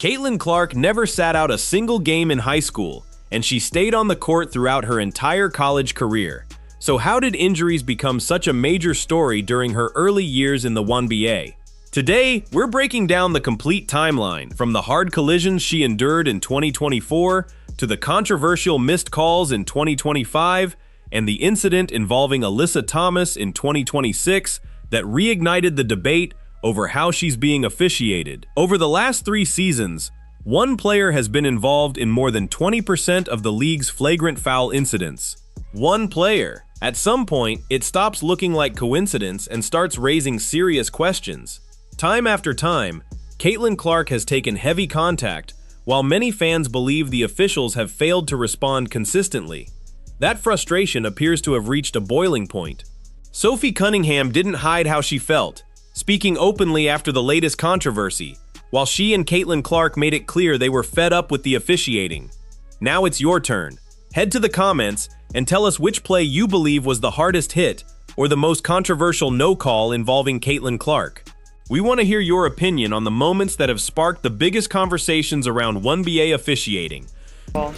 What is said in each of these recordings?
Caitlin Clark never sat out a single game in high school, and she stayed on the court throughout her entire college career. So how did injuries become such a major story during her early years in the WNBA? Today, we're breaking down the complete timeline, from the hard collisions she endured in 2024 to the controversial missed calls in 2025 and the incident involving Alyssa Thomas in 2026 that reignited the debate over how she's being officiated. Over the last 3 seasons, one player has been involved in more than 20% of the league's flagrant foul incidents. One player. At some point, it stops looking like coincidence and starts raising serious questions. Time after time, Caitlin Clark has taken heavy contact, while many fans believe the officials have failed to respond consistently. That frustration appears to have reached a boiling point. Sophie Cunningham didn't hide how she felt, speaking openly after the latest controversy, while she and Caitlin Clark made it clear they were fed up with the officiating. Now it's your turn. Head to the comments and tell us which play you believe was the hardest hit or the most controversial no call involving Caitlin Clark. We want to hear your opinion on the moments that have sparked the biggest conversations around WNBA officiating. Well,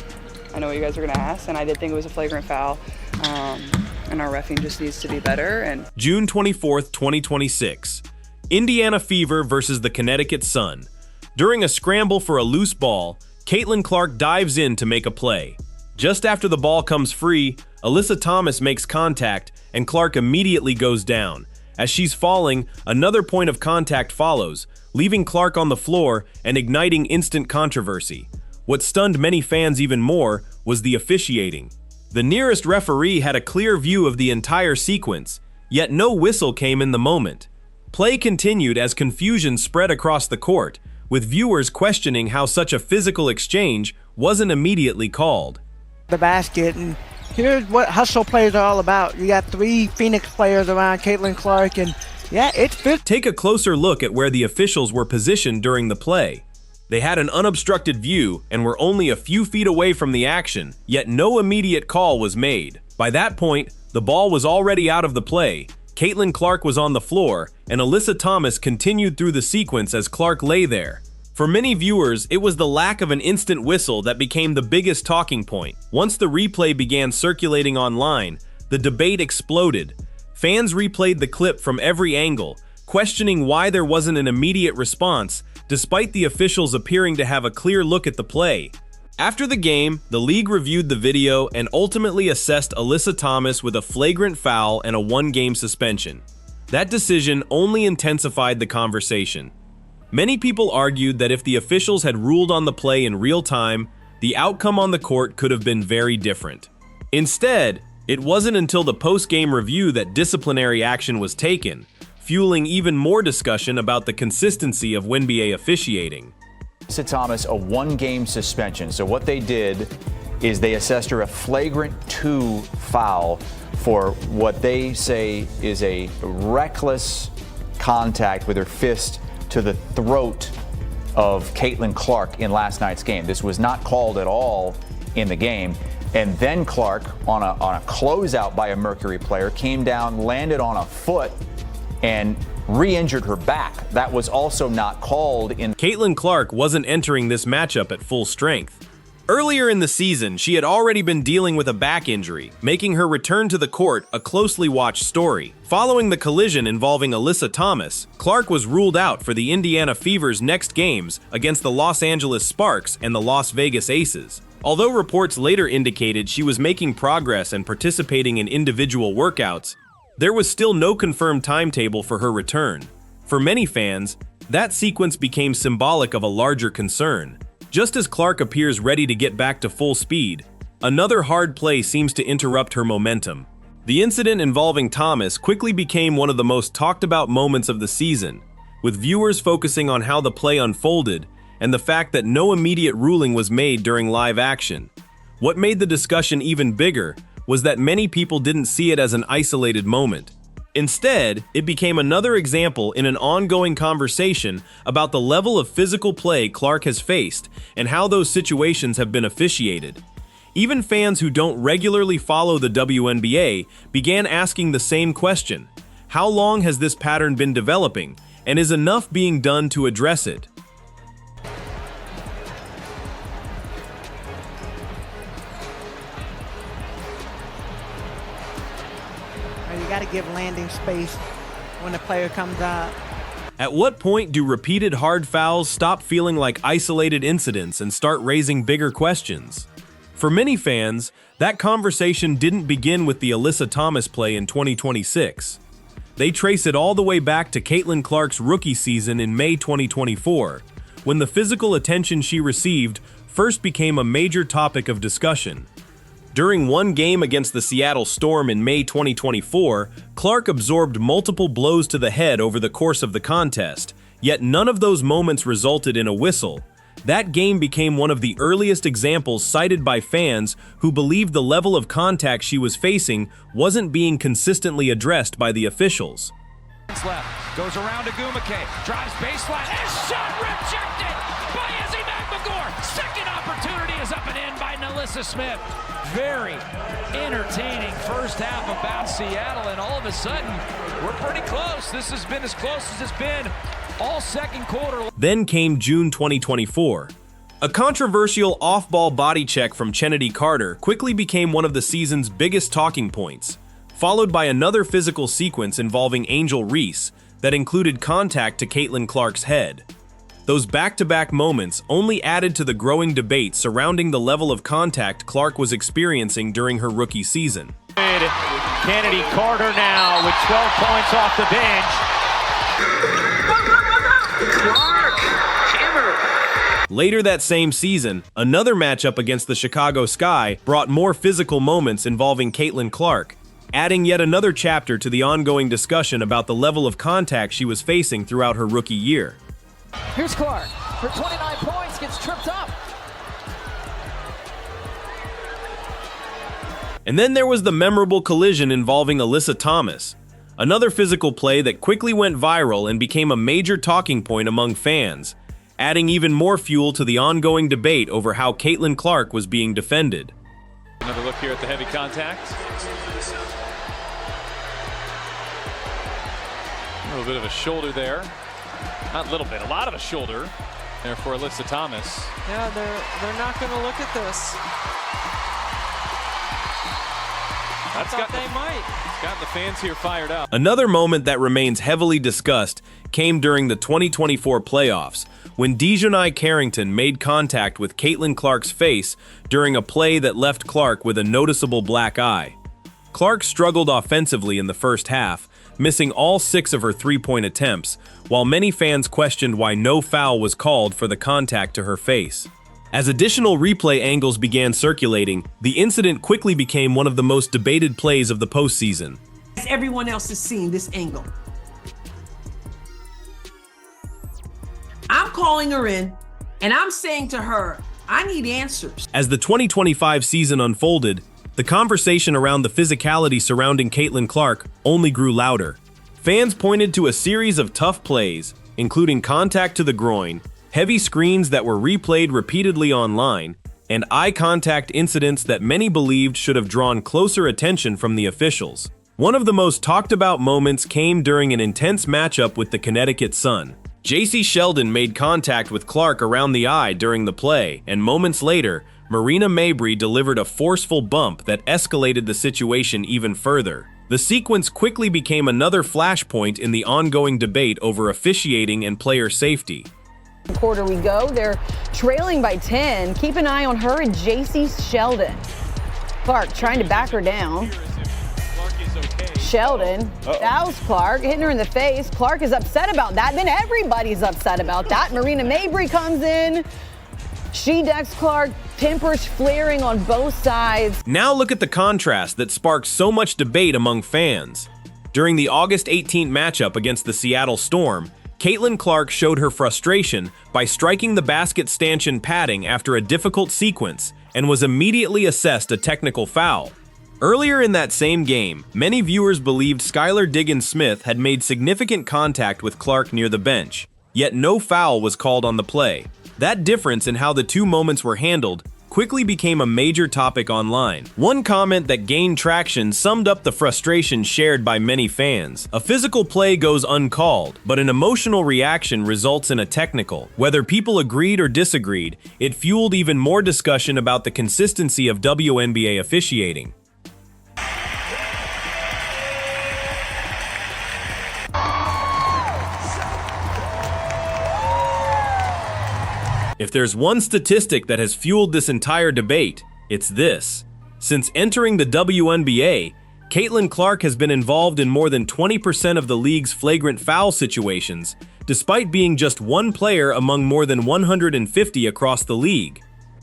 I know what you guys are going to ask, and I did think it was a flagrant foul, and our reffing just needs to be better. June 24th, 2026. Indiana Fever versus the Connecticut Sun. During a scramble for a loose ball, Caitlin Clark dives in to make a play. Just after the ball comes free, Alyssa Thomas makes contact, and Clark immediately goes down. As she's falling, another point of contact follows, leaving Clark on the floor and igniting instant controversy. What stunned many fans even more was the officiating. The nearest referee had a clear view of the entire sequence, yet no whistle came in the moment. Play continued as confusion spread across the court, with viewers questioning how such a physical exchange wasn't immediately called. The basket, and here's what hustle plays are all about. You got 3 Phoenix players around Caitlin Clark, and yeah, it fits. Take a closer look at where the officials were positioned during the play. They had an unobstructed view and were only a few feet away from the action, yet no immediate call was made. By that point, the ball was already out of the play. Caitlin Clark was on the floor, and Alyssa Thomas continued through the sequence as Clark lay there. For many viewers, it was the lack of an instant whistle that became the biggest talking point. Once the replay began circulating online, the debate exploded. Fans replayed the clip from every angle, questioning why there wasn't an immediate response, despite the officials appearing to have a clear look at the play. After the game, the league reviewed the video and ultimately assessed Alyssa Thomas with a flagrant foul and a 1-game suspension. That decision only intensified the conversation. Many people argued that if the officials had ruled on the play in real time, the outcome on the court could have been very different. Instead, it wasn't until the post-game review that disciplinary action was taken, fueling even more discussion about the consistency of WNBA officiating. Alyssa Thomas, a 1-game suspension. So what they did is they assessed her a flagrant 2 foul for what they say is a reckless contact with her fist to the throat of Caitlin Clark in last night's game. This was not called at all in the game. And then Clark, on a closeout by a Mercury player, came down, landed on a foot, and re-injured her back. That was also not called in. Caitlin Clark wasn't entering this matchup at full strength. Earlier in the season, she had already been dealing with a back injury, making her return to the court a closely watched story. Following the collision involving Alyssa Thomas, Clark was ruled out for the Indiana Fever's next games against the Los Angeles Sparks and the Las Vegas Aces. Although reports later indicated she was making progress and participating in individual workouts, there was still no confirmed timetable for her return. For many fans, that sequence became symbolic of a larger concern. Just as Clark appears ready to get back to full speed, another hard play seems to interrupt her momentum. The incident involving Thomas quickly became one of the most talked about moments of the season, with viewers focusing on how the play unfolded and the fact that no immediate ruling was made during live action. What made the discussion even bigger was that many people didn't see it as an isolated moment. Instead, it became another example in an ongoing conversation about the level of physical play Clark has faced and how those situations have been officiated. Even fans who don't regularly follow the WNBA began asking the same question: how long has this pattern been developing, and is enough being done to address it? got to give landing space when the player comes out. At what point do repeated hard fouls stop feeling like isolated incidents and start raising bigger questions? For many fans, that conversation didn't begin with the Alyssa Thomas play in 2026. They trace it all the way back to Caitlin Clark's rookie season in May 2024, when the physical attention she received first became a major topic of discussion. During one game against the Seattle Storm in May 2024, Clark absorbed multiple blows to the head over the course of the contest, yet none of those moments resulted in a whistle. That game became one of the earliest examples cited by fans who believed the level of contact she was facing wasn't being consistently addressed by the officials. Left, goes around to Gumake, drives baseline, and shot rejected by Izzy McMagor. Second opportunity is up and in by Nalissa Smith. Very entertaining first half about Seattle, and all of a sudden, we're pretty close. This has been as close as it's been all second quarter. Then came June 2024. A controversial off-ball body check from Chennedy Carter quickly became one of the season's biggest talking points, followed by another physical sequence involving Angel Reese that included contact to Caitlin Clark's head. Those back-to-back moments only added to the growing debate surrounding the level of contact Clark was experiencing during her rookie season. Chennedy Carter now with 12 points off the bench. Clark, hammer. Later that same season, another matchup against the Chicago Sky brought more physical moments involving Caitlin Clark, adding yet another chapter to the ongoing discussion about the level of contact she was facing throughout her rookie year. Here's Clark for 29 points, gets tripped up. And then there was the memorable collision involving Alyssa Thomas, another physical play that quickly went viral and became a major talking point among fans, adding even more fuel to the ongoing debate over how Caitlin Clark was being defended. Another look here at the heavy contact. A little bit of a shoulder there. Not a little bit, a lot of a shoulder there for Alyssa Thomas. Yeah, they're not going to look at this. They might. It's got the fans here fired up. Another moment that remains heavily discussed came during the 2024 playoffs, when Dejanai Carrington made contact with Caitlin Clark's face during a play that left Clark with a noticeable black eye. Clark struggled offensively in the first half, missing all 6 of her three-point attempts, while many fans questioned why no foul was called for the contact to her face. As additional replay angles began circulating, the incident quickly became one of the most debated plays of the postseason. Everyone else is seeing this angle. I'm calling her in, and I'm saying to her, I need answers. As the 2025 season unfolded, the conversation around the physicality surrounding Caitlin Clark only grew louder. Fans pointed to a series of tough plays, including contact to the groin, heavy screens that were replayed repeatedly online, and eye contact incidents that many believed should have drawn closer attention from the officials. One of the most talked about moments came during an intense matchup with the Connecticut Sun. J.C. Sheldon made contact with Clark around the eye during the play, and moments later, Marina Mabrey delivered a forceful bump that escalated the situation even further. The sequence quickly became another flashpoint in the ongoing debate over officiating and player safety. Quarter we go, they're trailing by 10. Keep an eye on her and J.C. Sheldon. Clark trying to back her down. Sheldon, that was Clark, hitting her in the face. Clark is upset about that, then everybody's upset about that. Marina Mabrey comes in. She decks Clark, tempers flaring on both sides. Now look at the contrast that sparked so much debate among fans. During the August 18th matchup against the Seattle Storm, Caitlin Clark showed her frustration by striking the basket stanchion padding after a difficult sequence and was immediately assessed a technical foul. Earlier in that same game, many viewers believed Skylar Diggins-Smith had made significant contact with Clark near the bench, yet no foul was called on the play. That difference in how the two moments were handled quickly became a major topic online. One comment that gained traction summed up the frustration shared by many fans. A physical play goes uncalled, but an emotional reaction results in a technical. Whether people agreed or disagreed, it fueled even more discussion about the consistency of WNBA officiating. If there's one statistic that has fueled this entire debate, it's this. Since entering the WNBA, Caitlin Clark has been involved in more than 20% of the league's flagrant foul situations, despite being just one player among more than 150 across the league.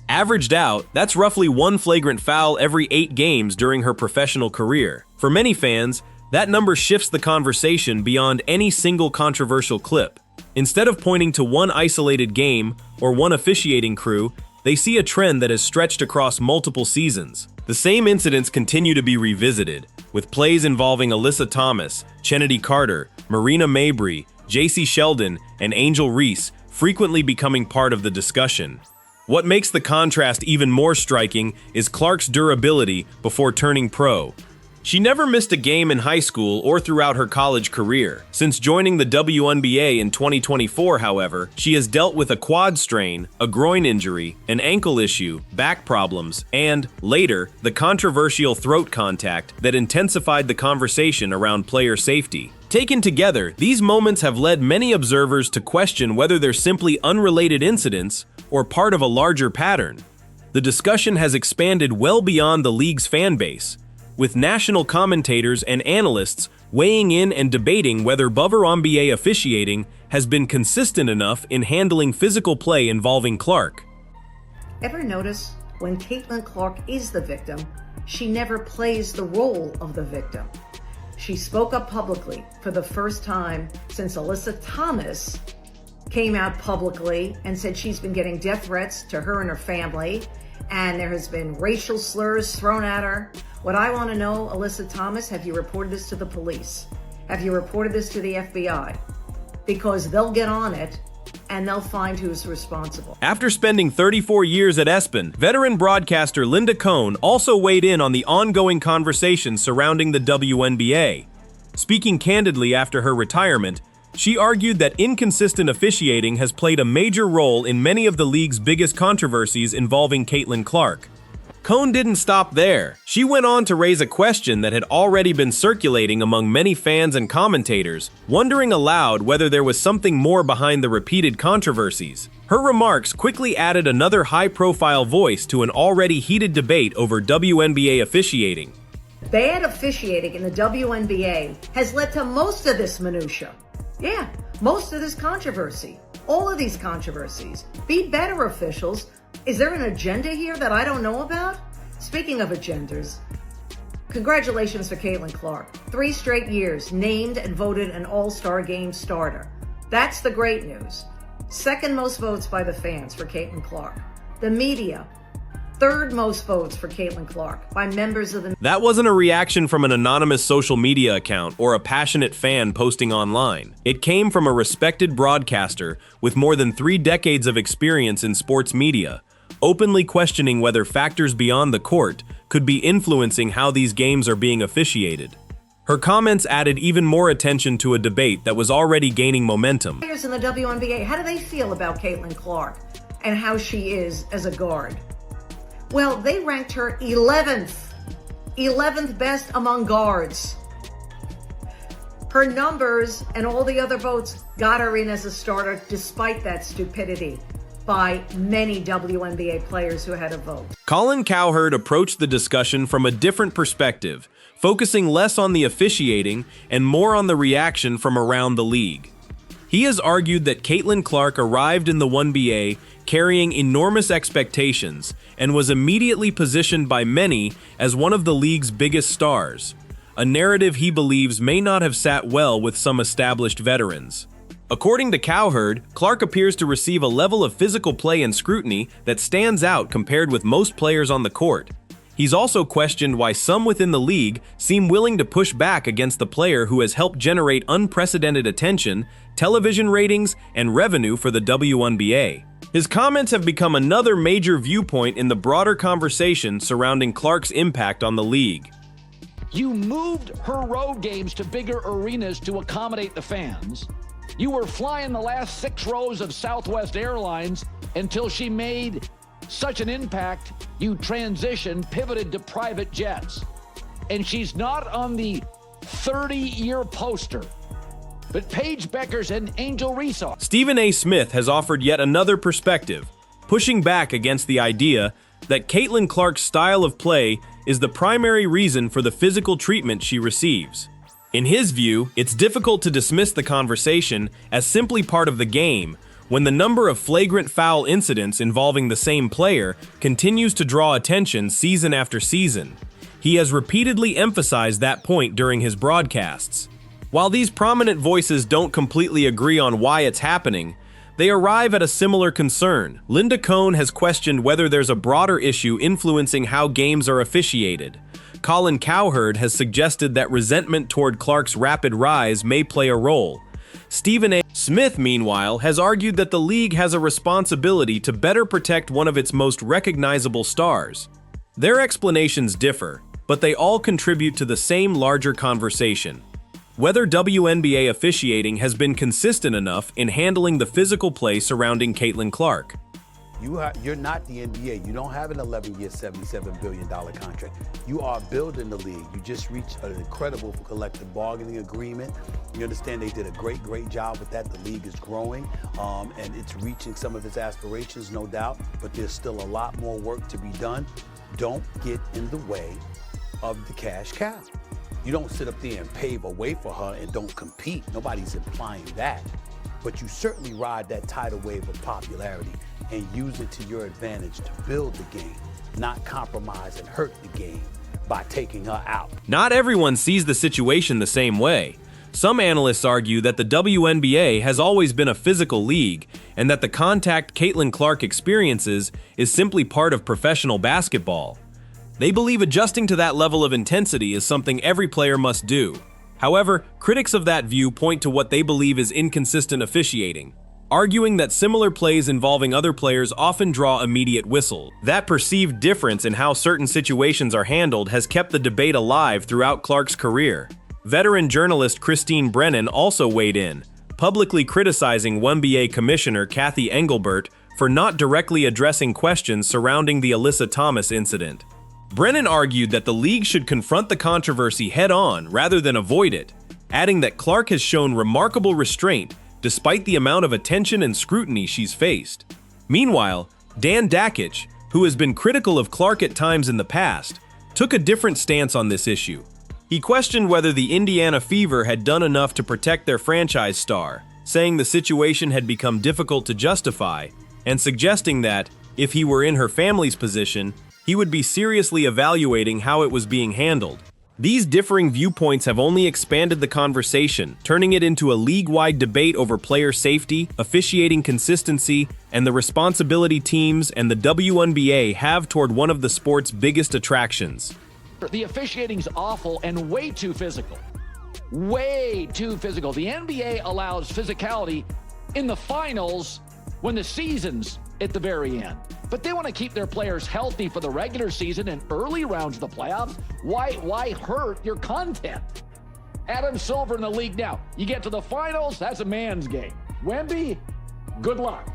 Averaged out, that's roughly one flagrant foul every 8 games during her professional career. For many fans, that number shifts the conversation beyond any single controversial clip. Instead of pointing to one isolated game or one officiating crew, they see a trend that has stretched across multiple seasons. The same incidents continue to be revisited, with plays involving Alyssa Thomas, Chennedy Carter, Marina Mabrey, JC Sheldon, and Angel Reese frequently becoming part of the discussion. What makes the contrast even more striking is Clark's durability before turning pro. She never missed a game in high school or throughout her college career. Since joining the WNBA in 2024, however, she has dealt with a quad strain, a groin injury, an ankle issue, back problems, and, later, the controversial throat contact that intensified the conversation around player safety. Taken together, these moments have led many observers to question whether they're simply unrelated incidents or part of a larger pattern. The discussion has expanded well beyond the league's fan base, with national commentators and analysts weighing in and debating whether WNBA officiating has been consistent enough in handling physical play involving Clark. Ever notice when Caitlin Clark is the victim, she never plays the role of the victim? She spoke up publicly for the first time since Alyssa Thomas came out publicly and said she's been getting death threats to her and her family, and there has been racial slurs thrown at her. What I want to know, Alyssa Thomas, have you reported this to the police? Have you reported this to the FBI? Because they'll get on it and they'll find who's responsible. After spending 34 years at ESPN, veteran broadcaster Linda Cohn also weighed in on the ongoing conversation surrounding the WNBA. Speaking candidly after her retirement, she argued that inconsistent officiating has played a major role in many of the league's biggest controversies involving Caitlin Clark. Cohn didn't stop there. She went on to raise a question that had already been circulating among many fans and commentators, wondering aloud whether there was something more behind the repeated controversies. Her remarks quickly added another high-profile voice to an already heated debate over WNBA officiating. Bad officiating in the WNBA has led to most of this minutia. Yeah, most of this controversy. All of these controversies. Be better, officials. Is there an agenda here that I don't know about? Speaking of agendas, congratulations for Caitlin Clark. 3 straight years named and voted an All-Star Game starter. That's the great news. 2nd most votes by the fans for Caitlin Clark. The media, 3rd most votes for Caitlin Clark by members of the... That wasn't a reaction from an anonymous social media account or a passionate fan posting online. It came from a respected broadcaster with more than 3 decades of experience in sports media, openly questioning whether factors beyond the court could be influencing how these games are being officiated. Her comments added even more attention to a debate that was already gaining momentum. Players in the WNBA, how do they feel about Caitlin Clark and how she is as a guard? Well, they ranked her 11th best among guards. Her numbers and all the other votes got her in as a starter despite that stupidity by many WNBA players who had a vote. Colin Cowherd approached the discussion from a different perspective, focusing less on the officiating and more on the reaction from around the league. He has argued that Caitlin Clark arrived in the WNBA carrying enormous expectations and was immediately positioned by many as one of the league's biggest stars, a narrative he believes may not have sat well with some established veterans. According to Cowherd, Clark appears to receive a level of physical play and scrutiny that stands out compared with most players on the court. He's also questioned why some within the league seem willing to push back against the player who has helped generate unprecedented attention, television ratings, and revenue for the WNBA. His comments have become another major viewpoint in the broader conversation surrounding Clark's impact on the league. You moved her road games to bigger arenas to accommodate the fans. You were flying the last 6 rows of Southwest Airlines until she made such an impact, you pivoted to private jets. And she's not on the 30-year poster, but Paige Beckers and Angel Reese are. Stephen A. Smith has offered yet another perspective, pushing back against the idea that Caitlin Clark's style of play is the primary reason for the physical treatment she receives. In his view, it's difficult to dismiss the conversation as simply part of the game when the number of flagrant foul incidents involving the same player continues to draw attention season after season. He has repeatedly emphasized that point during his broadcasts. While these prominent voices don't completely agree on why it's happening, they arrive at a similar concern. Linda Cohn has questioned whether there's a broader issue influencing how games are officiated. Colin Cowherd has suggested that resentment toward Clark's rapid rise may play a role. Stephen A. Smith, meanwhile, has argued that the league has a responsibility to better protect one of its most recognizable stars. Their explanations differ, but they all contribute to the same larger conversation: whether WNBA officiating has been consistent enough in handling the physical play surrounding Caitlin Clark. You're not the NBA. You don't have an 11-year, $77 billion contract. You are building the league. You just reached an incredible collective bargaining agreement. You understand they did a great job with that. The league is growing, and it's reaching some of its aspirations, no doubt, but there's still a lot more work to be done. Don't get in the way of the cash cow. You don't sit up there and pave a way for her and don't compete. Nobody's implying that. But you certainly ride that tidal wave of popularity and use it to your advantage to build the game, not compromise and hurt the game by taking her out. Not everyone sees the situation the same way. Some analysts argue that the WNBA has always been a physical league and that the contact Caitlin Clark experiences is simply part of professional basketball. They believe adjusting to that level of intensity is something every player must do. However, critics of that view point to what they believe is inconsistent officiating, arguing that similar plays involving other players often draw immediate whistle. That perceived difference in how certain situations are handled has kept the debate alive throughout Clark's career. Veteran journalist Christine Brennan also weighed in, publicly criticizing WNBA Commissioner Kathy Engelbert for not directly addressing questions surrounding the Alyssa Thomas incident. Brennan argued that the league should confront the controversy head-on rather than avoid it, adding that Clark has shown remarkable restraint despite the amount of attention and scrutiny she's faced. Meanwhile, Dan Dakich, who has been critical of Clark at times in the past, took a different stance on this issue. He questioned whether the Indiana Fever had done enough to protect their franchise star, saying the situation had become difficult to justify, and suggesting that, if he were in her family's position, he would be seriously evaluating how it was being handled. These differing viewpoints have only expanded the conversation, turning it into a league-wide debate over player safety, officiating consistency, and the responsibility teams and the WNBA have toward one of the sport's biggest attractions. The officiating's awful and way too physical. Way too physical. The NBA allows physicality in the finals when the season's at the very end. But they want to keep their players healthy for the regular season and early rounds of the playoffs. Why hurt your content? Adam Silver in the league now. You get to the finals, that's a man's game. Wemby, good luck.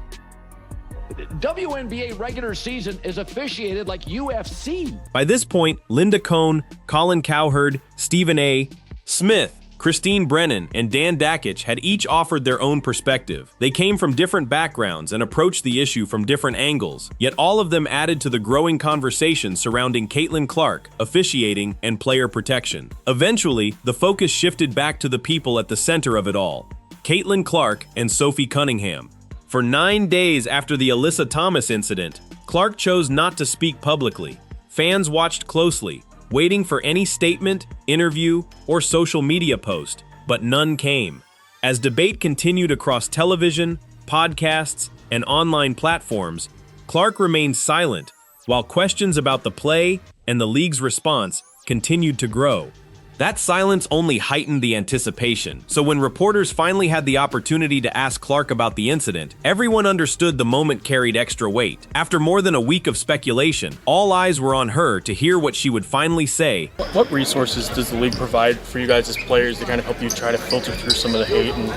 WNBA regular season is officiated like UFC. By this point, Linda Cohn, Colin Cowherd, Stephen A. Smith, Christine Brennan, and Dan Dakich had each offered their own perspective. They came from different backgrounds and approached the issue from different angles, yet all of them added to the growing conversation surrounding Caitlin Clark, officiating, and player protection. Eventually, the focus shifted back to the people at the center of it all: Caitlin Clark and Sophie Cunningham. For 9 days after the Alyssa Thomas incident, Clark chose not to speak publicly. Fans watched closely, waiting for any statement, interview, or social media post, but none came. As debate continued across television, podcasts, and online platforms, Clark remained silent, while questions about the play and the league's response continued to grow. That silence only heightened the anticipation, so when reporters finally had the opportunity to ask Clark about the incident, everyone understood the moment carried extra weight. After more than a week of speculation, all eyes were on her to hear what she would finally say. What resources does the league provide for you guys as players to kind of help you try to filter through some of the hate and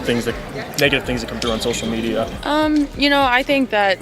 negative things that come through on social media? I think that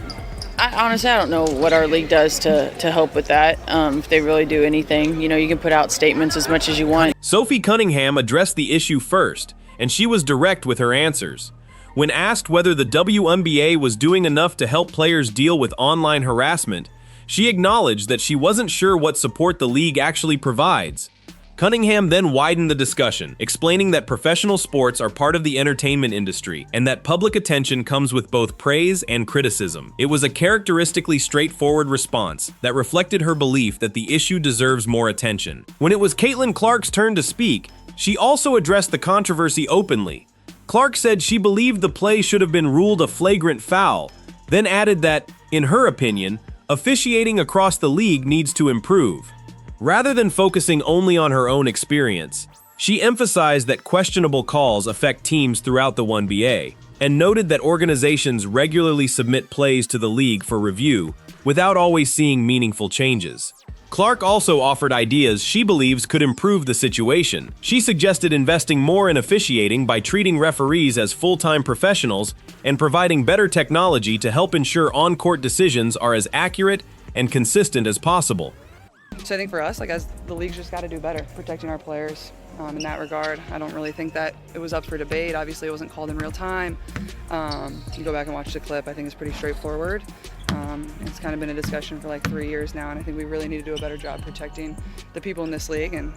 honestly, I don't know what our league does to help with that. If they really do anything, you can put out statements as much as you want. Sophie Cunningham addressed the issue first, and she was direct with her answers. When asked whether the WNBA was doing enough to help players deal with online harassment, she acknowledged that she wasn't sure what support the league actually provides. Cunningham then widened the discussion, explaining that professional sports are part of the entertainment industry and that public attention comes with both praise and criticism. It was a characteristically straightforward response that reflected her belief that the issue deserves more attention. When it was Caitlin Clark's turn to speak, she also addressed the controversy openly. Clark said she believed the play should have been ruled a flagrant foul, then added that, in her opinion, officiating across the league needs to improve. Rather than focusing only on her own experience, she emphasized that questionable calls affect teams throughout the WNBA, and noted that organizations regularly submit plays to the league for review without always seeing meaningful changes. Clark also offered ideas she believes could improve the situation. She suggested investing more in officiating by treating referees as full-time professionals and providing better technology to help ensure on-court decisions are as accurate and consistent as possible. So I think for us, as the league's just got to do better protecting our players in that regard. I don't really think that it was up for debate. Obviously, it wasn't called in real time. You go back and watch the clip. I think it's pretty straightforward. It's kind of been a discussion for 3 years now, and I think we really need to do a better job protecting the people in this league. And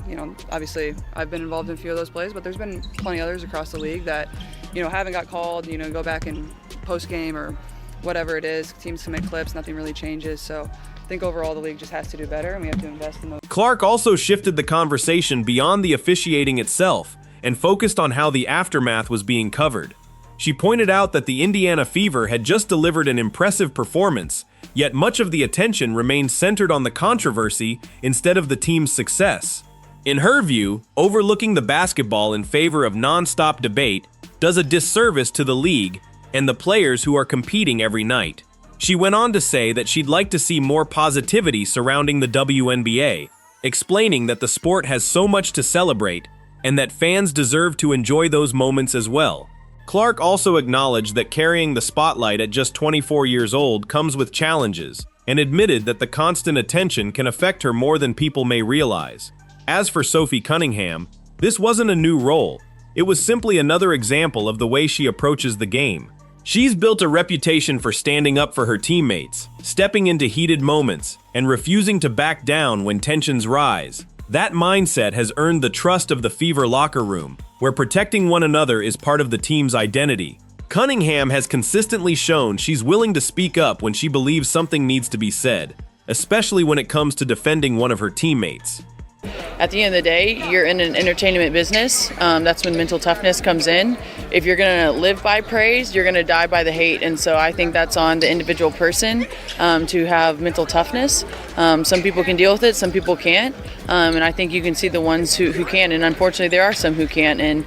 obviously, I've been involved in a few of those plays, but there's been plenty others across the league that haven't got called. Go back and post game or whatever it is. Teams submit clips, nothing really changes. So I think overall the league just has to do better, and we have to invest in those. Clark also shifted the conversation beyond the officiating itself and focused on how the aftermath was being covered. She pointed out that the Indiana Fever had just delivered an impressive performance, yet much of the attention remained centered on the controversy instead of the team's success. In her view, overlooking the basketball in favor of non-stop debate does a disservice to the league and the players who are competing every night. She went on to say that she'd like to see more positivity surrounding the WNBA, explaining that the sport has so much to celebrate and that fans deserve to enjoy those moments as well. Clark also acknowledged that carrying the spotlight at just 24 years old comes with challenges, and admitted that the constant attention can affect her more than people may realize. As for Sophie Cunningham, this wasn't a new role. It was simply another example of the way she approaches the game. She's built a reputation for standing up for her teammates, stepping into heated moments, and refusing to back down when tensions rise. That mindset has earned the trust of the Fever locker room, where protecting one another is part of the team's identity. Cunningham has consistently shown she's willing to speak up when she believes something needs to be said, especially when it comes to defending one of her teammates. At the end of the day, you're in an entertainment business. That's when mental toughness comes in. If you're going to live by praise, you're going to die by the hate. And so I think that's on the individual person to have mental toughness. Some people can deal with it, some people can't. And I think you can see the ones who can. And unfortunately, there are some who can't. And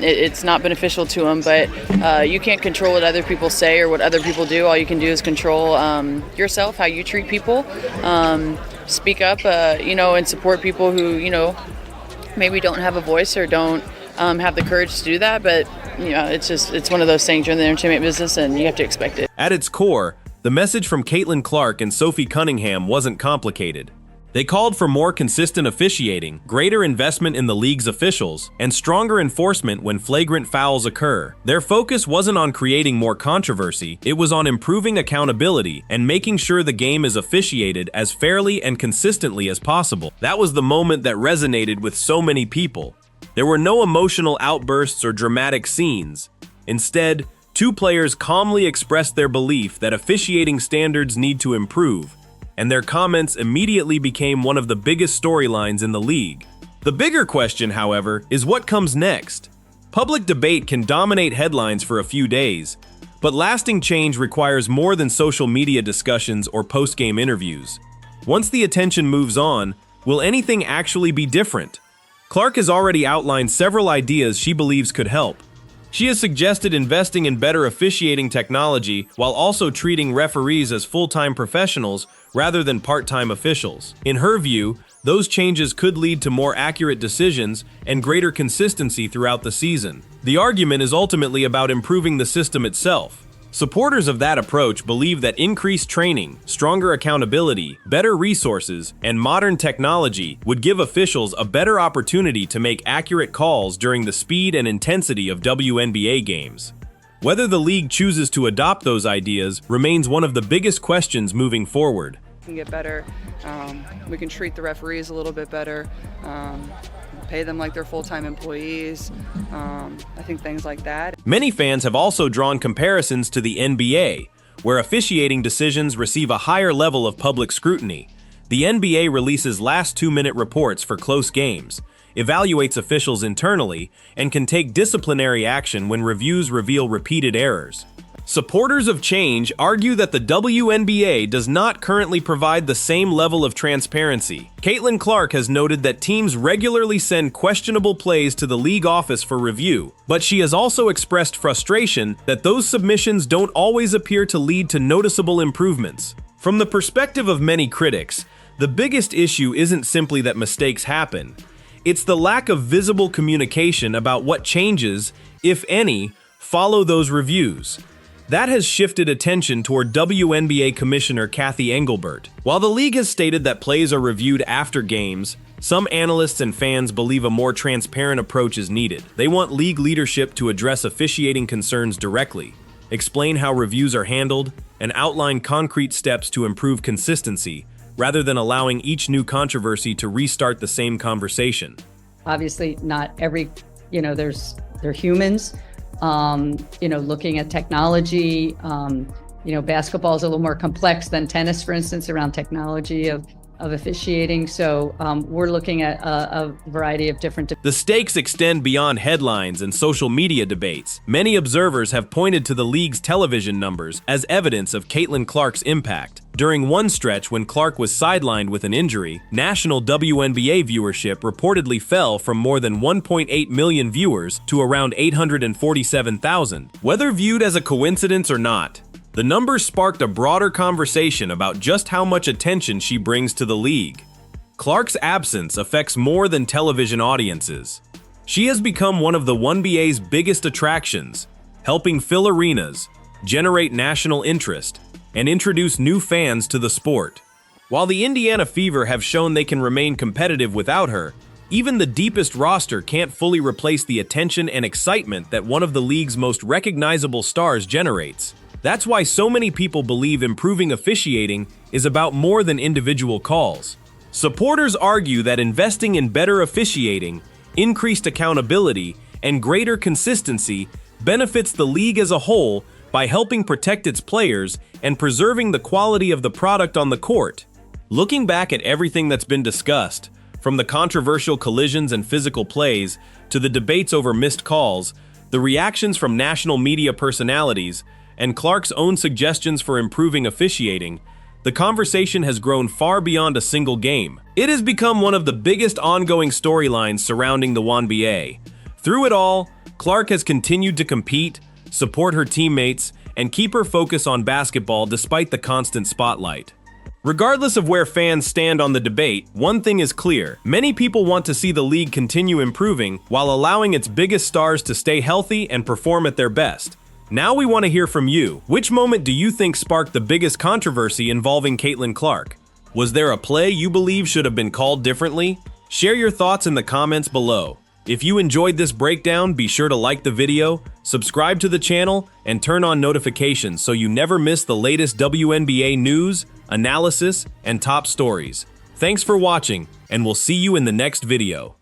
it's not beneficial to them. But you can't control what other people say or what other people do. All you can do is control yourself, how you treat people. Speak up, and support people who, maybe don't have a voice or don't have the courage to do that. But, it's one of those things. You're in the entertainment business and you have to expect it. At its core, the message from Caitlin Clark and Sophie Cunningham wasn't complicated. They called for more consistent officiating, greater investment in the league's officials, and stronger enforcement when flagrant fouls occur. Their focus wasn't on creating more controversy, it was on improving accountability and making sure the game is officiated as fairly and consistently as possible. That was the moment that resonated with so many people. There were no emotional outbursts or dramatic scenes. Instead, two players calmly expressed their belief that officiating standards need to improve, and their comments immediately became one of the biggest storylines in the league. The bigger question, however, is what comes next. Public debate can dominate headlines for a few days, but lasting change requires more than social media discussions or post-game interviews. Once the attention moves on, will anything actually be different? Clark has already outlined several ideas she believes could help. She has suggested investing in better officiating technology while also treating referees as full-time professionals rather than part-time officials. In her view, those changes could lead to more accurate decisions and greater consistency throughout the season. The argument is ultimately about improving the system itself. Supporters of that approach believe that increased training, stronger accountability, better resources, and modern technology would give officials a better opportunity to make accurate calls during the speed and intensity of WNBA games. Whether the league chooses to adopt those ideas remains one of the biggest questions moving forward. We can get better. We can treat the referees a little bit better. Pay them like they're full-time employees. I think things like that. Many fans have also drawn comparisons to the NBA, where officiating decisions receive a higher level of public scrutiny. The NBA releases last 2-minute reports for close games, evaluates officials internally, and can take disciplinary action when reviews reveal repeated errors. Supporters of change argue that the WNBA does not currently provide the same level of transparency. Caitlin Clark has noted that teams regularly send questionable plays to the league office for review, but she has also expressed frustration that those submissions don't always appear to lead to noticeable improvements. From the perspective of many critics, the biggest issue isn't simply that mistakes happen. It's the lack of visible communication about what changes, if any, follow those reviews. That has shifted attention toward WNBA Commissioner Cathy Engelbert. While the league has stated that plays are reviewed after games, some analysts and fans believe a more transparent approach is needed. They want league leadership to address officiating concerns directly, explain how reviews are handled, and outline concrete steps to improve consistency, rather than allowing each new controversy to restart the same conversation. Obviously, not every, they're humans. Looking at technology, basketball is a little more complex than tennis, for instance, around technology of officiating. So we're looking at a variety of different. The stakes extend beyond headlines and social media debates. Many observers have pointed to the league's television numbers as evidence of Caitlin Clark's impact. During one stretch when Clark was sidelined with an injury, national WNBA viewership reportedly fell from more than 1.8 million viewers to around 847,000. Whether viewed as a coincidence or not, the numbers sparked a broader conversation about just how much attention she brings to the league. Clark's absence affects more than television audiences. She has become one of the WNBA's biggest attractions, helping fill arenas, generate national interest, and introduce new fans to the sport. While the Indiana Fever have shown they can remain competitive without her, even the deepest roster can't fully replace the attention and excitement that one of the league's most recognizable stars generates. That's why so many people believe improving officiating is about more than individual calls. Supporters argue that investing in better officiating, increased accountability, and greater consistency benefits the league as a whole by helping protect its players and preserving the quality of the product on the court. Looking back at everything that's been discussed, from the controversial collisions and physical plays to the debates over missed calls, the reactions from national media personalities, and Clark's own suggestions for improving officiating, the conversation has grown far beyond a single game. It has become one of the biggest ongoing storylines surrounding the WNBA. Through it all, Clark has continued to compete, support her teammates, and keep her focus on basketball despite the constant spotlight. Regardless of where fans stand on the debate, one thing is clear. Many people want to see the league continue improving while allowing its biggest stars to stay healthy and perform at their best. Now we want to hear from you. Which moment do you think sparked the biggest controversy involving Caitlin Clark? Was there a play you believe should have been called differently? Share your thoughts in the comments below. If you enjoyed this breakdown, be sure to like the video, subscribe to the channel, and turn on notifications so you never miss the latest WNBA news, analysis, and top stories. Thanks for watching, and we'll see you in the next video.